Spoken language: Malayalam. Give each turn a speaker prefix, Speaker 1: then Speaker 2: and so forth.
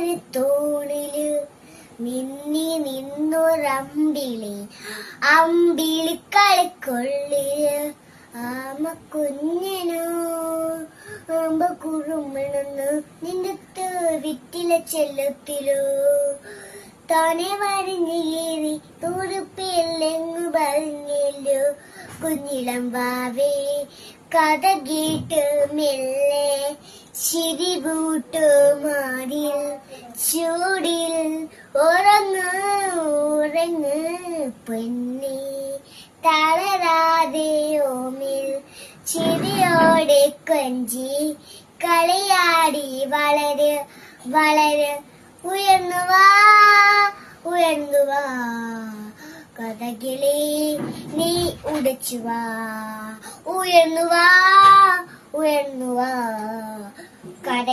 Speaker 1: അങ്ങുവാനത്തോണില് മിന്നി നിന്നൊരമ്പിളി കളിക്കൊള്ളില് ആമ കുഞ്ഞനോ ആമ്പ കുറുമണെന്ന് നിന്നത്ത് വിറ്റില ചെല്ലത്തിലോ താനെ വരഞ്ഞേറി തുറുപ്പില്ലെങ്ങു പറഞ്ഞല്ലോ കുഞ്ഞിളം വാവേ കഥ കേട്ട് മെല്ലെ ചിരിപൂട്ടു മാറിൽ ചൂടിൽ ഉറങ്ങ് പൊന്നെ തളരാതെ ഓമിൽ ചിരിയോടെ കൊഞ്ചി കളിയാടി വളര് ഉയർന്നുവാ കഥകളെ നീ ഉടച്ചുവാ ഉയർന്നുവാ കട